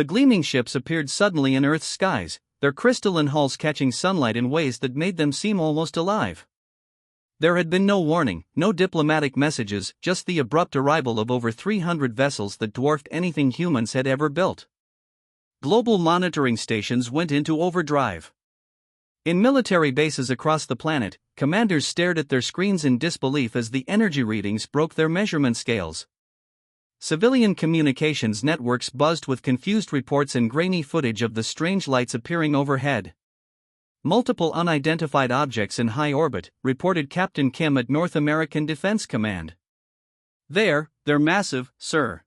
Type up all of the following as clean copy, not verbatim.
The gleaming ships appeared suddenly in Earth's skies, their crystalline hulls catching sunlight in ways that made them seem almost alive. There had been no warning, no diplomatic messages, just the abrupt arrival of over 300 vessels that dwarfed anything humans had ever built. Global monitoring stations went into overdrive. In military bases across the planet, commanders stared at their screens in disbelief as the energy readings broke their measurement scales. Civilian communications networks buzzed with confused reports and grainy footage of the strange lights appearing overhead. Multiple unidentified objects in high orbit, reported Captain Kim at North American Defense Command. They're massive, sir.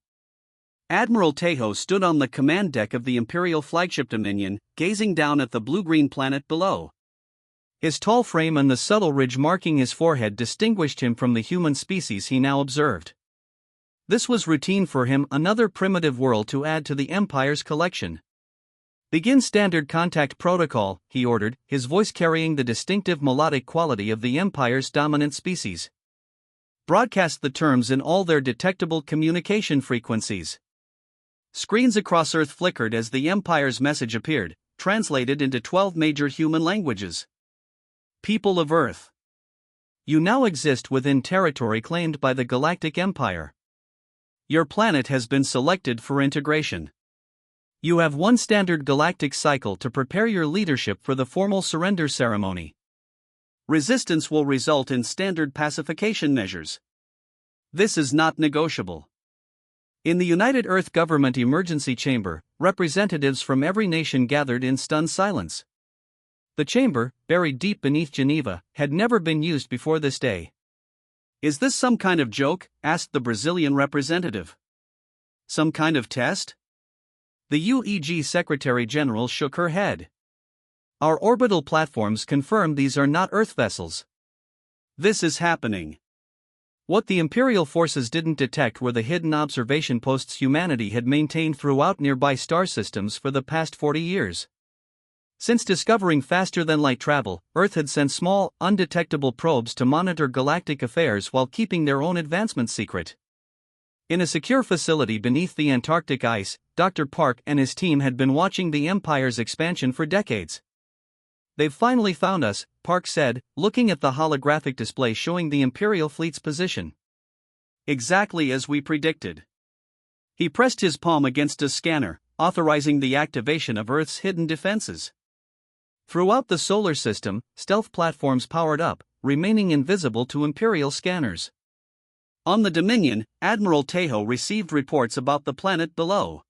Admiral Tejo stood on the command deck of the Imperial flagship Dominion, gazing down at the blue-green planet below. His tall frame and the subtle ridge marking his forehead distinguished him from the human species he now observed. This was routine for him, another primitive world to add to the Empire's collection. "Begin standard contact protocol," he ordered, his voice carrying the distinctive melodic quality of the Empire's dominant species. "Broadcast the terms in all their detectable communication frequencies." Screens across Earth flickered as the Empire's message appeared, translated into 12 major human languages. "People of Earth. You now exist within territory claimed by the Galactic Empire. Your planet has been selected for integration. You have one standard galactic cycle to prepare your leadership for the formal surrender ceremony. Resistance will result in standard pacification measures. This is not negotiable." In the United Earth Government Emergency Chamber, representatives from every nation gathered in stunned silence. The chamber, buried deep beneath Geneva, had never been used before this day. "Is this some kind of joke?" asked the Brazilian representative. "Some kind of test?" The UEG Secretary General shook her head. "Our orbital platforms confirm these are not Earth vessels. This is happening." What the Imperial forces didn't detect were the hidden observation posts humanity had maintained throughout nearby star systems for the past 40 years. Since discovering faster-than-light travel, Earth had sent small, undetectable probes to monitor galactic affairs while keeping their own advancements secret. In a secure facility beneath the Antarctic ice, Dr. Park and his team had been watching the Empire's expansion for decades. "They've finally found us," Park said, looking at the holographic display showing the Imperial fleet's position. "Exactly as we predicted." He pressed his palm against a scanner, authorizing the activation of Earth's hidden defenses. Throughout the solar system, stealth platforms powered up, remaining invisible to Imperial scanners. On the Dominion, Admiral Tejo received reports about the planet below.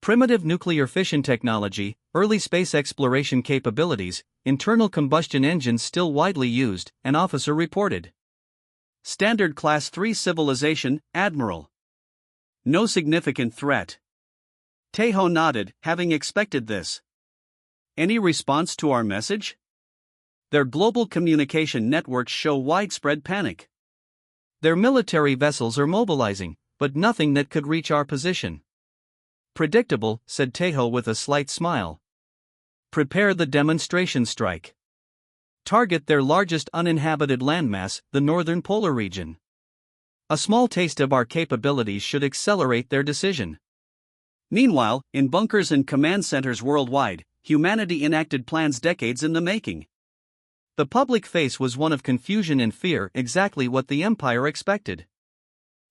Primitive nuclear fission technology, early space exploration capabilities, internal combustion engines still widely used, an officer reported. "Standard Class 3 civilization, Admiral. No significant threat." Tejo nodded, having expected this. "Any response to our message?" "Their global communication networks show widespread panic. Their military vessels are mobilizing, but nothing that could reach our position." "Predictable," said Tejo with a slight smile. "Prepare the demonstration strike. Target their largest uninhabited landmass, the northern polar region. A small taste of our capabilities should accelerate their decision." Meanwhile, in bunkers and command centers worldwide, humanity enacted plans decades in the making. The public face was one of confusion and fear, exactly what the Empire expected.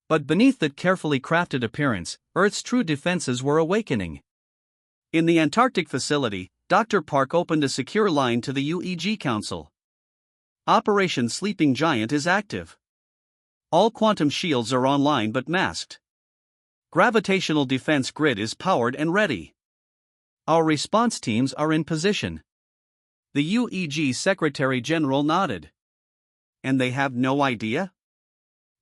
But beneath that carefully crafted appearance, Earth's true defenses were awakening. In the Antarctic facility, Dr. Park opened a secure line to the UEG Council. "Operation Sleeping Giant is active. All quantum shields are online but masked. Gravitational defense grid is powered and ready. Our response teams are in position." The UEG Secretary General nodded. "And they have no idea?"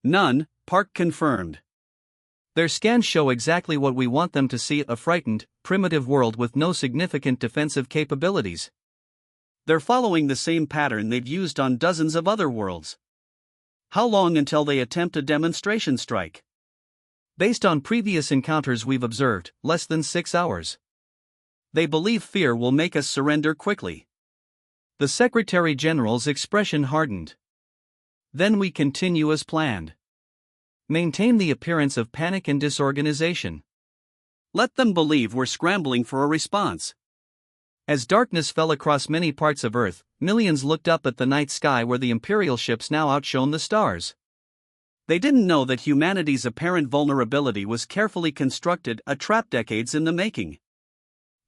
"None," Park confirmed. "Their scans show exactly what we want them to see, a frightened, primitive world with no significant defensive capabilities. They're following the same pattern they've used on dozens of other worlds." "How long until they attempt a demonstration strike?" "Based on previous encounters we've observed, less than 6 hours. They believe fear will make us surrender quickly." The Secretary General's expression hardened. "Then we continue as planned. Maintain the appearance of panic and disorganization. Let them believe we're scrambling for a response. As darkness fell across many parts of Earth, millions looked up at the night sky where the Imperial ships now outshone the stars. They didn't know that humanity's apparent vulnerability was carefully constructed, a trap decades in the making.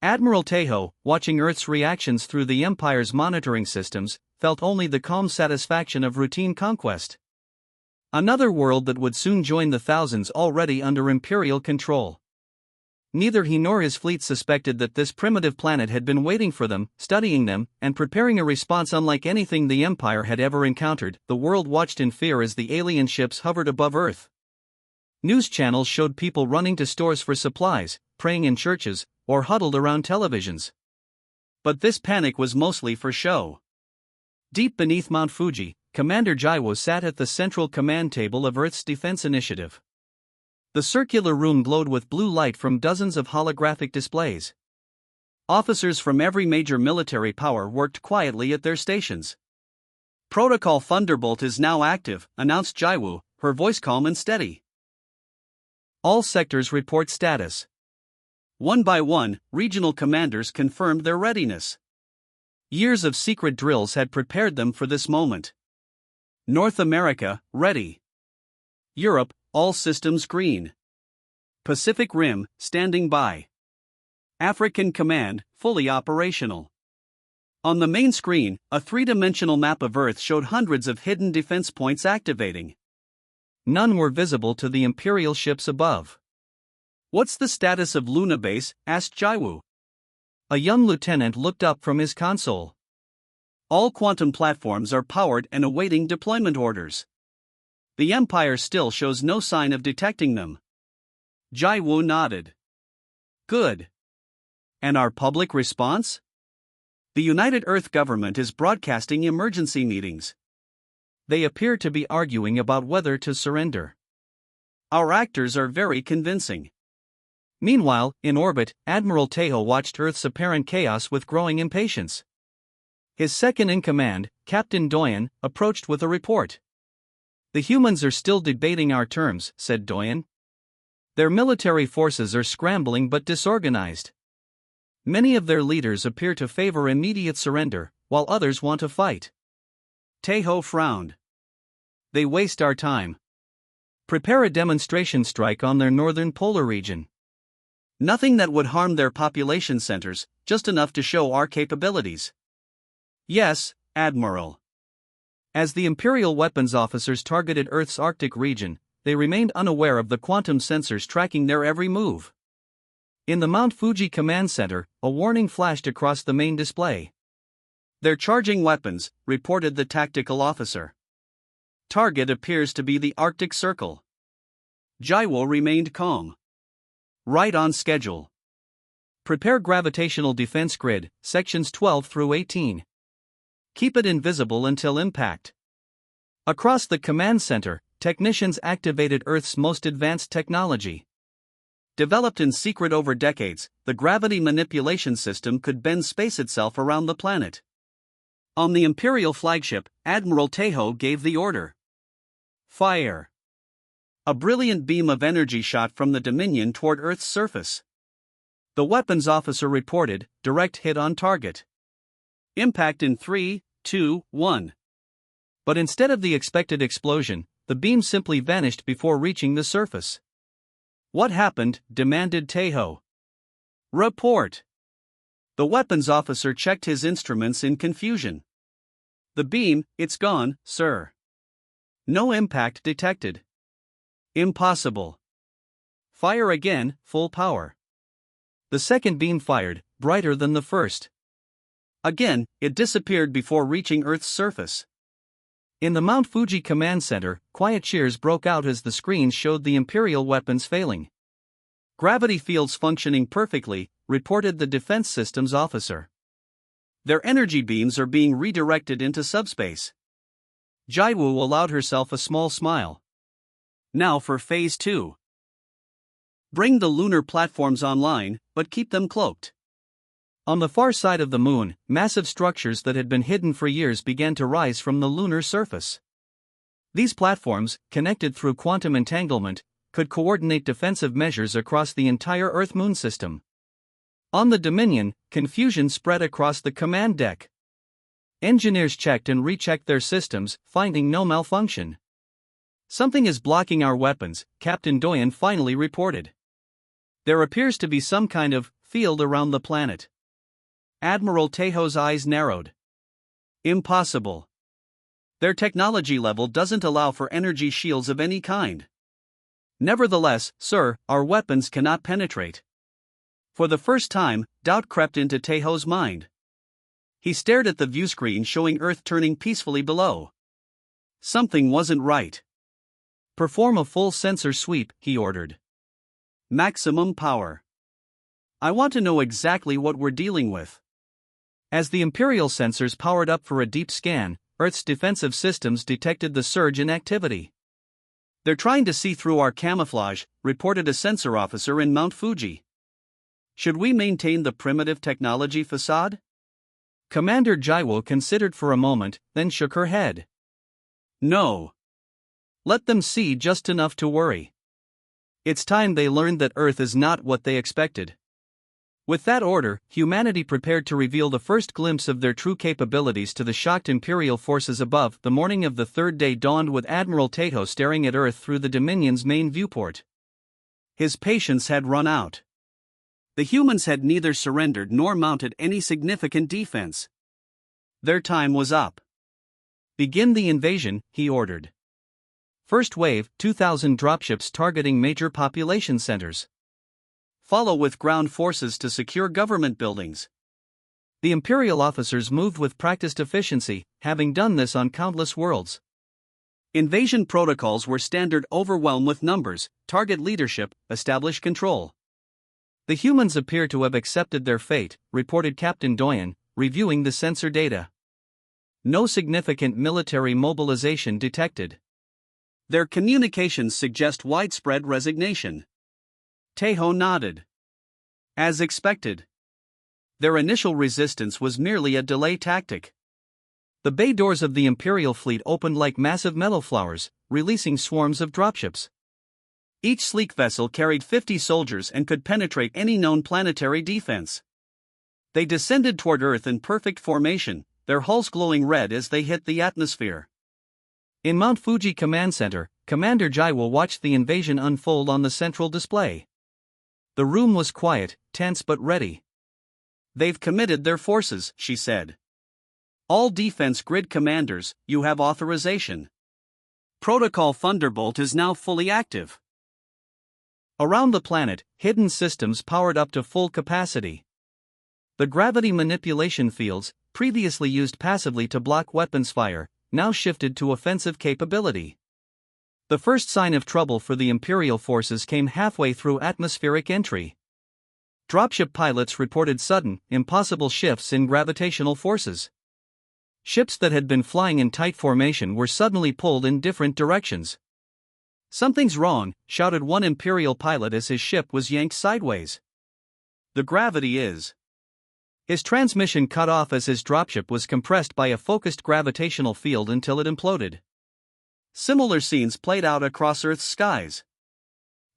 Admiral Tejo, watching Earth's reactions through the Empire's monitoring systems, felt only the calm satisfaction of routine conquest. Another world that would soon join the thousands already under Imperial control. Neither he nor his fleet suspected that this primitive planet had been waiting for them, studying them, and preparing a response unlike anything the Empire had ever encountered. The world watched in fear as the alien ships hovered above Earth. News channels showed people running to stores for supplies, praying in churches, or huddled around televisions. But this panic was mostly for show. Deep beneath Mount Fuji, Commander Jaiwo sat at the central command table of Earth's defense initiative. The circular room glowed with blue light from dozens of holographic displays. Officers from every major military power worked quietly at their stations. Protocol Thunderbolt is now active, announced Jaiwo, her voice calm and steady. All sectors report status. One by one, regional commanders confirmed their readiness. Years of secret drills had prepared them for this moment. North America, ready. Europe, all systems green. Pacific Rim, standing by. African Command, fully operational. On the main screen, a three-dimensional map of Earth showed hundreds of hidden defense points activating. None were visible to the Imperial ships above. What's the status of Luna Base? Asked Jaiwo. A young lieutenant looked up from his console. All quantum platforms are powered and awaiting deployment orders. The Empire still shows no sign of detecting them. Jaiwo nodded. Good. And our public response? The United Earth government is broadcasting emergency meetings. They appear to be arguing about whether to surrender. Our actors are very convincing. Meanwhile, in orbit, Admiral Tejo watched Earth's apparent chaos with growing impatience. His second-in-command, Captain Doyen, approached with a report. "The humans are still debating our terms," said Doyen. "Their military forces are scrambling but disorganized. Many of their leaders appear to favor immediate surrender, while others want to fight." Tejo frowned. "They waste our time. Prepare a demonstration strike on their northern polar region. Nothing that would harm their population centers, just enough to show our capabilities." "Yes, Admiral." As the Imperial weapons officers targeted Earth's Arctic region, they remained unaware of the quantum sensors tracking their every move. In the Mount Fuji command center, a warning flashed across the main display. "They're charging weapons," reported the tactical officer. "Target appears to be the Arctic Circle." Jaiwo remained calm. "Right on schedule. Prepare gravitational defense grid, sections 12 through 18. Keep it invisible until impact." Across the command center, technicians activated Earth's most advanced technology. Developed in secret over decades, the gravity manipulation system could bend space itself around the planet. On the Imperial flagship, Admiral Tejo gave the order. Fire. A brilliant beam of energy shot from the Dominion toward Earth's surface. The weapons officer reported, "Direct hit on target. Impact in 3, 2, 1. But instead of the expected explosion, the beam simply vanished before reaching the surface. "What happened?" demanded Tejo. "Report." The weapons officer checked his instruments in confusion. "The beam, it's gone, sir. No impact detected." "Impossible." "Fire again, full power." The second beam fired, brighter than the first. Again, it disappeared before reaching Earth's surface. In the Mount Fuji command center, quiet cheers broke out as the screens showed the Imperial weapons failing. "Gravity fields functioning perfectly," reported the defense systems officer. "Their energy beams are being redirected into subspace." Jaiwo allowed herself a small smile. "Now for Phase 2. Bring the lunar platforms online, but keep them cloaked." On the far side of the moon, massive structures that had been hidden for years began to rise from the lunar surface. These platforms, connected through quantum entanglement, could coordinate defensive measures across the entire Earth-Moon system. On the Dominion, confusion spread across the command deck. Engineers checked and rechecked their systems, finding no malfunction. "Something is blocking our weapons," Captain Doyen finally reported. "There appears to be some kind of field around the planet." Admiral Tejo's eyes narrowed. "Impossible. Their technology level doesn't allow for energy shields of any kind." "Nevertheless, sir, our weapons cannot penetrate." For the first time, doubt crept into Tejo's mind. He stared at the viewscreen showing Earth turning peacefully below. Something wasn't right. "Perform a full sensor sweep," he ordered. "Maximum power. I want to know exactly what we're dealing with." As the Imperial sensors powered up for a deep scan, Earth's defensive systems detected the surge in activity. "They're trying to see through our camouflage," reported a sensor officer in Mount Fuji. "Should we maintain the primitive technology facade?" Commander Jaiwo considered for a moment, then shook her head. "No. Let them see just enough to worry. It's time they learned that Earth is not what they expected." With that order, humanity prepared to reveal the first glimpse of their true capabilities to the shocked Imperial forces above. The morning of the third day dawned with Admiral Tejo staring at Earth through the Dominion's main viewport. His patience had run out. The humans had neither surrendered nor mounted any significant defense. Their time was up. "Begin the invasion," he ordered. "First wave, 2,000 dropships targeting major population centers. Follow with ground forces to secure government buildings." The Imperial officers moved with practiced efficiency, having done this on countless worlds. Invasion protocols were standard: overwhelm with numbers, target leadership, establish control. "The humans appear to have accepted their fate," reported Captain Doyen, reviewing the sensor data. "No significant military mobilization detected. Their communications suggest widespread resignation." Tejo nodded. "As expected. Their initial resistance was merely a delay tactic." The bay doors of the Imperial fleet opened like massive metal flowers, releasing swarms of dropships. Each sleek vessel carried 50 soldiers and could penetrate any known planetary defense. They descended toward Earth in perfect formation, their hulls glowing red as they hit the atmosphere. In Mount Fuji Command Center, Commander Jaiwo watched the invasion unfold on the central display. The room was quiet, tense but ready. "They've committed their forces," she said. "All defense grid commanders, you have authorization. Protocol Thunderbolt is now fully active." Around the planet, hidden systems powered up to full capacity. The gravity manipulation fields, previously used passively to block weapons fire, now shifted to offensive capability. The first sign of trouble for the Imperial forces came halfway through atmospheric entry. Dropship pilots reported sudden, impossible shifts in gravitational forces. Ships that had been flying in tight formation were suddenly pulled in different directions. "Something's wrong," shouted one Imperial pilot as his ship was yanked sideways. "The gravity is." His transmission cut off as his dropship was compressed by a focused gravitational field until it imploded. Similar scenes played out across Earth's skies.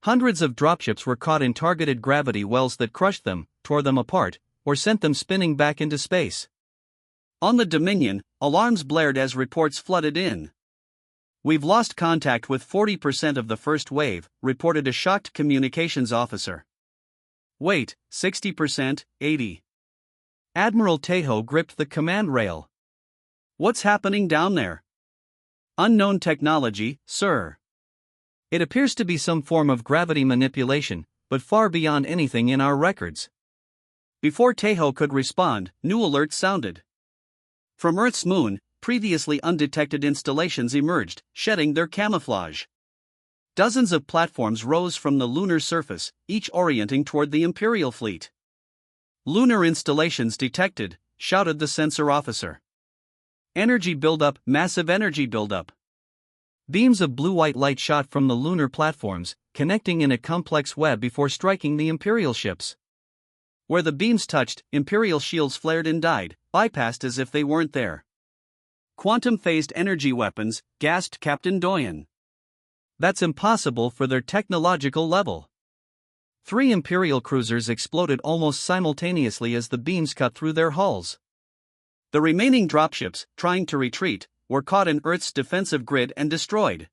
Hundreds of dropships were caught in targeted gravity wells that crushed them, tore them apart, or sent them spinning back into space. On the Dominion, alarms blared as reports flooded in. "We've lost contact with 40% of the first wave," reported a shocked communications officer. "Wait, 60%, 80%. Admiral Tejo gripped the command rail. "What's happening down there?" "Unknown technology, sir. It appears to be some form of gravity manipulation, but far beyond anything in our records." Before Tejo could respond, new alerts sounded. From Earth's moon, previously undetected installations emerged, shedding their camouflage. Dozens of platforms rose from the lunar surface, each orienting toward the Imperial fleet. "Lunar installations detected," shouted the sensor officer. "Energy buildup, massive energy buildup." Beams of blue-white light shot from the lunar platforms, connecting in a complex web before striking the Imperial ships. Where the beams touched, Imperial shields flared and died, bypassed as if they weren't there. "Quantum-phased energy weapons," gasped Captain Doyen. That's impossible for their technological level. 3 Imperial cruisers exploded almost simultaneously as the beams cut through their hulls. The remaining dropships, trying to retreat, were caught in Earth's defensive grid and destroyed.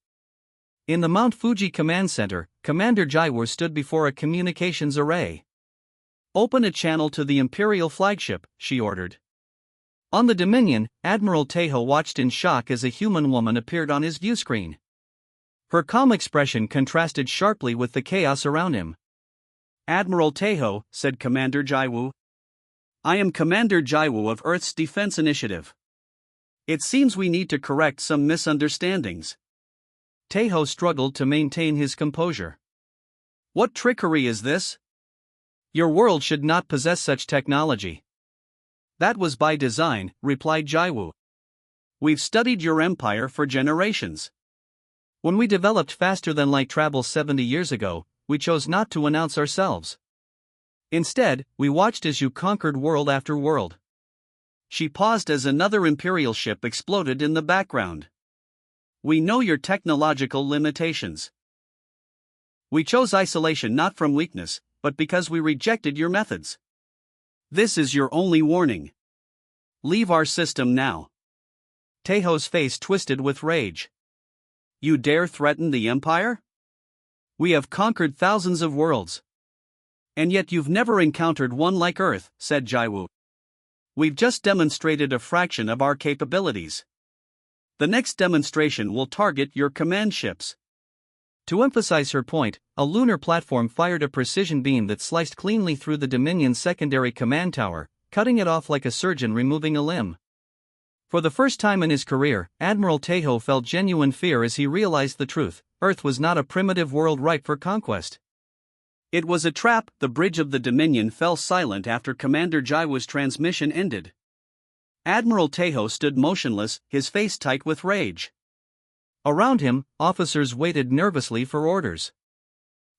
In the Mount Fuji Command Center, Commander Jaiwu stood before a communications array. "Open a channel to the Imperial flagship," she ordered. On the Dominion, Admiral Tejo watched in shock as a human woman appeared on his viewscreen. Her calm expression contrasted sharply with the chaos around him. "Admiral Tejo," said Commander Jaiwu. "I am Commander Jaiwu of Earth's Defense Initiative. It seems we need to correct some misunderstandings." Tejo struggled to maintain his composure. "What trickery is this? Your world should not possess such technology." "That was by design," replied Jaiwu. "We've studied your empire for generations. When we developed faster-than-light travel 70 years ago, we chose not to announce ourselves. Instead, we watched as you conquered world after world." She paused as another Imperial ship exploded in the background. "We know your technological limitations. We chose isolation not from weakness, but because we rejected your methods. This is your only warning. Leave our system now." Tejo's face twisted with rage. "You dare threaten the Empire? We have conquered thousands of worlds. And yet you've never encountered one like Earth," said Jaiwu. "We've just demonstrated a fraction of our capabilities. The next demonstration will target your command ships." To emphasize her point, a lunar platform fired a precision beam that sliced cleanly through the Dominion's secondary command tower, cutting it off like a surgeon removing a limb. For the first time in his career, Admiral Tejo felt genuine fear as he realized the truth: Earth was not a primitive world ripe for conquest. It was a trap. The bridge of the Dominion fell silent after Commander Jaiwu's transmission ended. Admiral Tejo stood motionless, his face tight with rage. Around him, officers waited nervously for orders.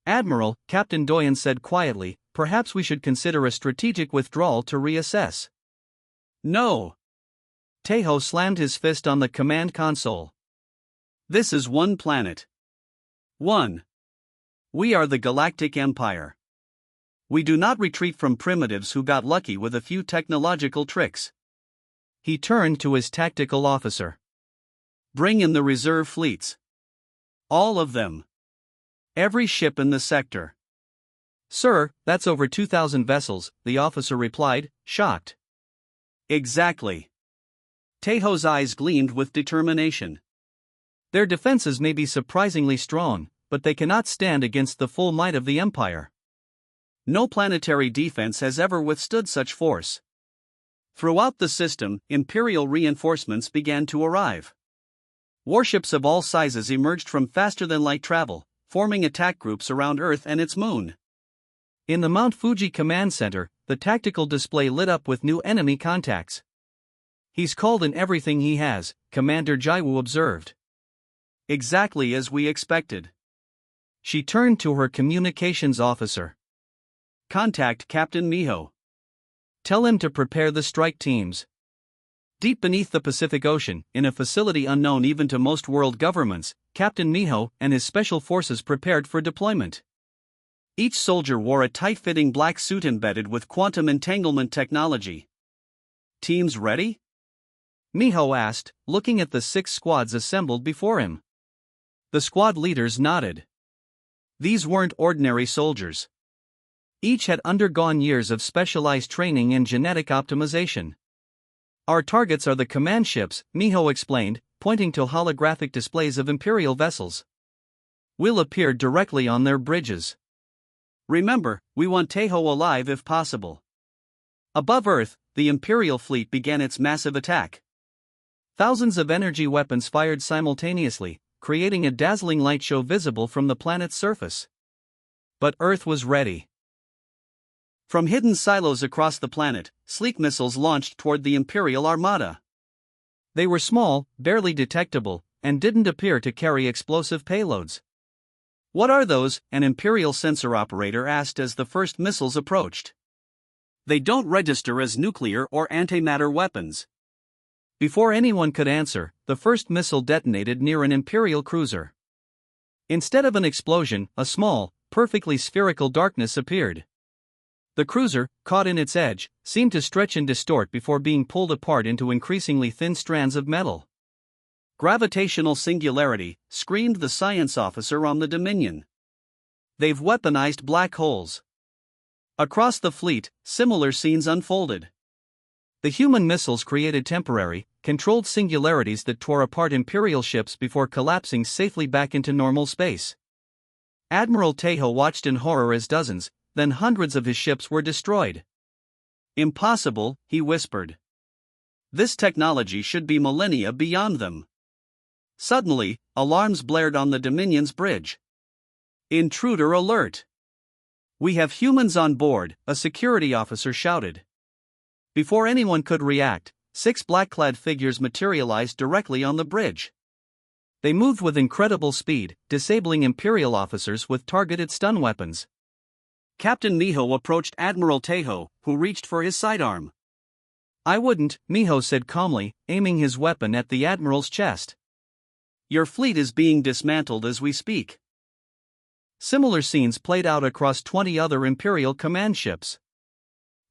"Admiral," Captain Doyen said quietly, "perhaps we should consider a strategic withdrawal to reassess." "No." Tejo slammed his fist on the command console. "This is one planet. One. We are the Galactic Empire. We do not retreat from primitives who got lucky with a few technological tricks." He turned to his tactical officer. "Bring in the reserve fleets. All of them. Every ship in the sector." "Sir, that's over 2,000 vessels," the officer replied, shocked. "Exactly." Tejo's eyes gleamed with determination. "Their defenses may be surprisingly strong, but they cannot stand against the full might of the Empire. No planetary defense has ever withstood such force." Throughout the system, Imperial reinforcements began to arrive. Warships of all sizes emerged from faster-than-light travel, forming attack groups around Earth and its moon. In the Mount Fuji Command Center, the tactical display lit up with new enemy contacts. "He's called in everything he has," Commander Jaiwu observed. "Exactly as we expected." She turned to her communications officer. "Contact Captain Miho. Tell him to prepare the strike teams." Deep beneath the Pacific Ocean, in a facility unknown even to most world governments, Captain Miho and his special forces prepared for deployment. Each soldier wore a tight-fitting black suit embedded with quantum entanglement technology. "Teams ready?" Miho asked, looking at the 6 squads assembled before him. The squad leaders nodded. These weren't ordinary soldiers. Each had undergone years of specialized training and genetic optimization. "Our targets are the command ships," Miho explained, pointing to holographic displays of Imperial vessels. "We'll appear directly on their bridges. Remember, we want Tejo alive if possible." Above Earth, the Imperial fleet began its massive attack. Thousands of energy weapons fired simultaneously, creating a dazzling light show visible from the planet's surface. But Earth was ready. From hidden silos across the planet, sleek missiles launched toward the Imperial Armada. They were small, barely detectable, and didn't appear to carry explosive payloads. "What are those?" an Imperial sensor operator asked as the first missiles approached. "They don't register as nuclear or antimatter weapons." Before anyone could answer, the first missile detonated near an Imperial cruiser. Instead of an explosion, a small, perfectly spherical darkness appeared. The cruiser, caught in its edge, seemed to stretch and distort before being pulled apart into increasingly thin strands of metal. Gravitational singularity, screamed the science officer on the Dominion. They've weaponized black holes. Across the fleet, similar scenes unfolded. The human missiles created temporary, controlled singularities that tore apart Imperial ships before collapsing safely back into normal space. Admiral Tejo watched in horror as dozens, then hundreds of his ships were destroyed. Impossible, he whispered. This technology should be millennia beyond them. Suddenly, alarms blared on the Dominion's bridge. Intruder alert! We have humans on board, a security officer shouted. Before anyone could react, 6 black-clad figures materialized directly on the bridge. They moved with incredible speed, disabling Imperial officers with targeted stun weapons. Captain Miho approached Admiral Tejo, who reached for his sidearm. I wouldn't, Miho said calmly, aiming his weapon at the Admiral's chest. Your fleet is being dismantled as we speak. Similar scenes played out across 20 other Imperial command ships.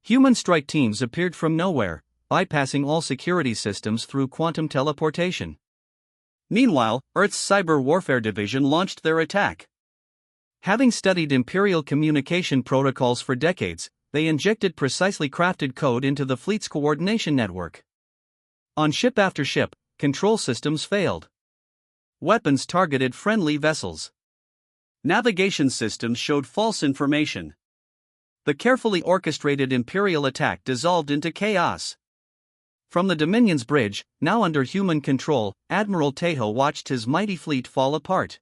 Human strike teams appeared from nowhere, bypassing all security systems through quantum teleportation. Meanwhile, Earth's Cyber Warfare Division launched their attack. Having studied Imperial communication protocols for decades, they injected precisely crafted code into the fleet's coordination network. On ship after ship, control systems failed. Weapons targeted friendly vessels. Navigation systems showed false information. The carefully orchestrated Imperial attack dissolved into chaos. From the Dominion's bridge, now under human control, Admiral Tejo watched his mighty fleet fall apart.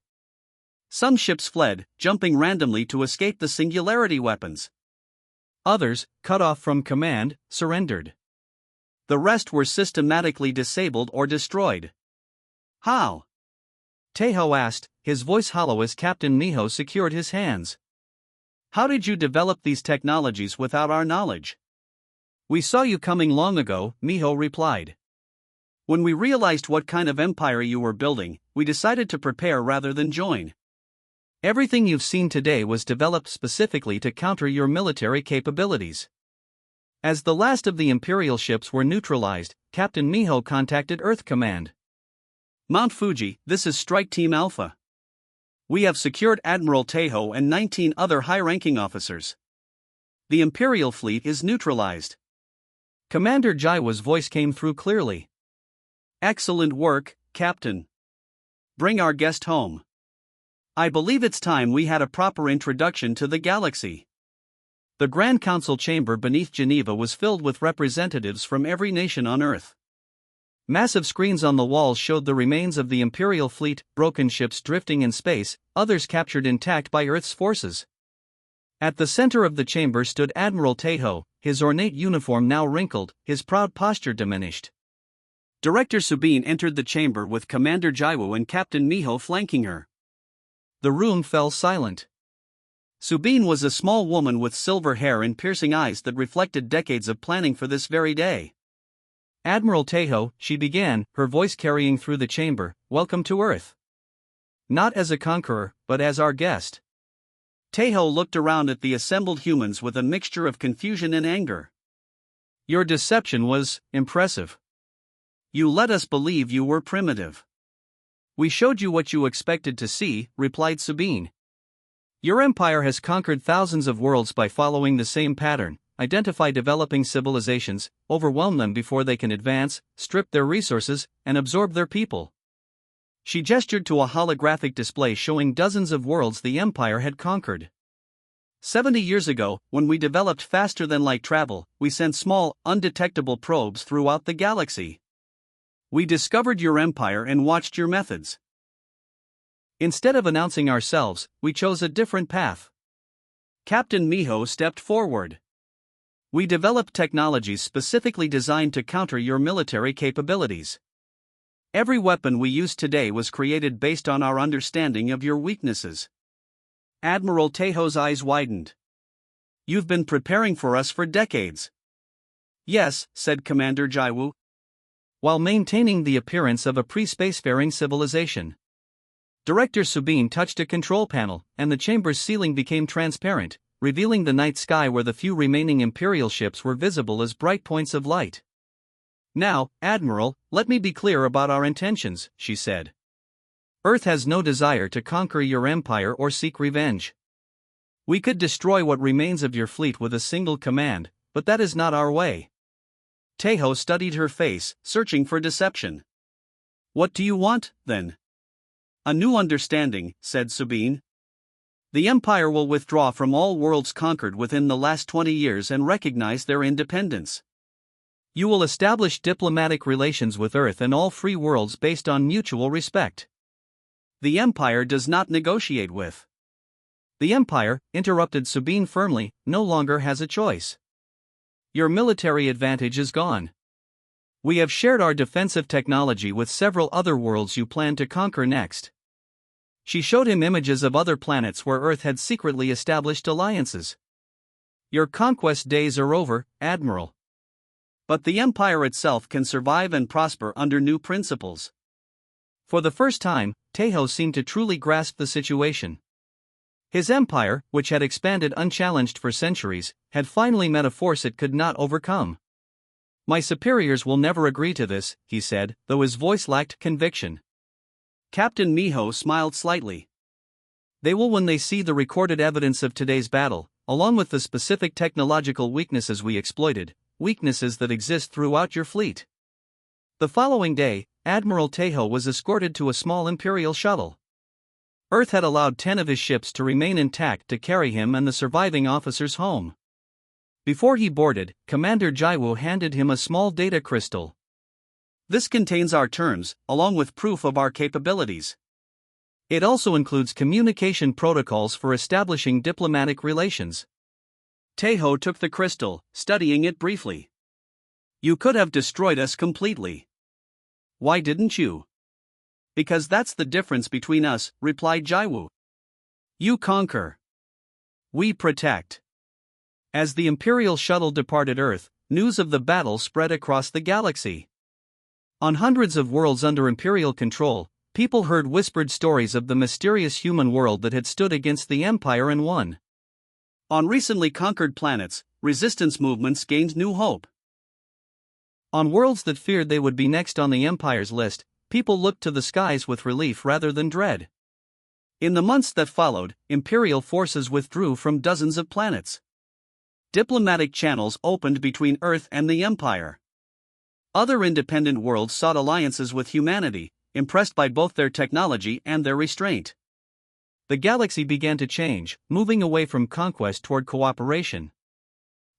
Some ships fled, jumping randomly to escape the singularity weapons. Others, cut off from command, surrendered. The rest were systematically disabled or destroyed. How? Tejo asked, his voice hollow as Captain Miho secured his hands. How did you develop these technologies without our knowledge? We saw you coming long ago, Miho replied. When we realized what kind of empire you were building, we decided to prepare rather than join. Everything you've seen today was developed specifically to counter your military capabilities. As the last of the Imperial ships were neutralized, Captain Miho contacted Earth Command. Mount Fuji, this is Strike Team Alpha. We have secured Admiral Tejo and 19 other high-ranking officers. The Imperial fleet is neutralized. Commander Jaiwa's voice came through clearly. Excellent work, Captain. Bring our guest home. I believe it's time we had a proper introduction to the galaxy. The Grand Council chamber beneath Geneva was filled with representatives from every nation on Earth. Massive screens on the walls showed the remains of the Imperial fleet, broken ships drifting in space, others captured intact by Earth's forces. At the center of the chamber stood Admiral Tejo, his ornate uniform now wrinkled, his proud posture diminished. Director Subin entered the chamber with Commander Jaiwu and Captain Miho flanking her. The room fell silent. Subin was a small woman with silver hair and piercing eyes that reflected decades of planning for this very day. Admiral Tejo, she began, her voice carrying through the chamber, welcome to Earth. Not as a conqueror, but as our guest. Tejo looked around at the assembled humans with a mixture of confusion and anger. Your deception was impressive. You let us believe you were primitive. We showed you what you expected to see, replied Sabine. Your empire has conquered thousands of worlds by following the same pattern. Identify developing civilizations, overwhelm them before they can advance, strip their resources, and absorb their people. She gestured to a holographic display showing dozens of worlds the Empire had conquered. 70 years ago, when we developed faster-than-light travel, we sent small, undetectable probes throughout the galaxy. We discovered your empire and watched your methods. Instead of announcing ourselves, we chose a different path. Captain Miho stepped forward. We developed technologies specifically designed to counter your military capabilities. Every weapon we use today was created based on our understanding of your weaknesses. Admiral Tejo's eyes widened. You've been preparing for us for decades. Yes, said Commander Jaiwu. While maintaining the appearance of a pre-spacefaring civilization. Director Sabine touched a control panel, and the chamber's ceiling became transparent, revealing the night sky where the few remaining Imperial ships were visible as bright points of light. "Now, Admiral, let me be clear about our intentions," she said. "Earth has no desire to conquer your empire or seek revenge. We could destroy what remains of your fleet with a single command, but that is not our way." Tejo studied her face, searching for deception. "What do you want, then?" "A new understanding," said Sabine. "The Empire will withdraw from all worlds conquered within the last 20 years and recognize their independence. You will establish diplomatic relations with Earth and all free worlds based on mutual respect. The Empire does not negotiate with." "The Empire," interrupted Sabine firmly, "no longer has a choice. Your military advantage is gone. We have shared our defensive technology with several other worlds you plan to conquer next." She showed him images of other planets where Earth had secretly established alliances. "Your conquest days are over, Admiral. But the Empire itself can survive and prosper under new principles." For the first time, Tejo seemed to truly grasp the situation. His empire, which had expanded unchallenged for centuries, had finally met a force it could not overcome. "My superiors will never agree to this," he said, though his voice lacked conviction. Captain Miho smiled slightly. "They will when they see the recorded evidence of today's battle, along with the specific technological weaknesses we exploited, weaknesses that exist throughout your fleet." The following day, Admiral Tejo was escorted to a small Imperial shuttle. Earth had allowed 10 of his ships to remain intact to carry him and the surviving officers home. Before he boarded, Commander Jaiwu handed him a small data crystal. "This contains our terms, along with proof of our capabilities. It also includes communication protocols for establishing diplomatic relations." Tejo took the crystal, studying it briefly. "You could have destroyed us completely. Why didn't you?" "Because that's the difference between us," replied Jaiwu. "You conquer. We protect." As the Imperial shuttle departed Earth, news of the battle spread across the galaxy. On hundreds of worlds under Imperial control, people heard whispered stories of the mysterious human world that had stood against the Empire and won. On recently conquered planets, resistance movements gained new hope. On worlds that feared they would be next on the Empire's list, people looked to the skies with relief rather than dread. In the months that followed, Imperial forces withdrew from dozens of planets. Diplomatic channels opened between Earth and the Empire. Other independent worlds sought alliances with humanity, impressed by both their technology and their restraint. The galaxy began to change, moving away from conquest toward cooperation.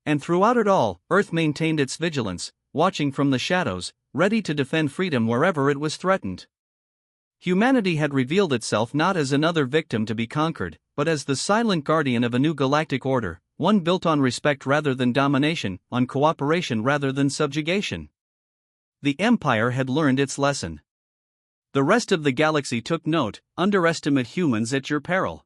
And throughout it all, Earth maintained its vigilance, watching from the shadows, ready to defend freedom wherever it was threatened. Humanity had revealed itself not as another victim to be conquered, but as the silent guardian of a new galactic order, one built on respect rather than domination, on cooperation rather than subjugation. The Empire had learned its lesson. The rest of the galaxy took note: underestimate humans at your peril.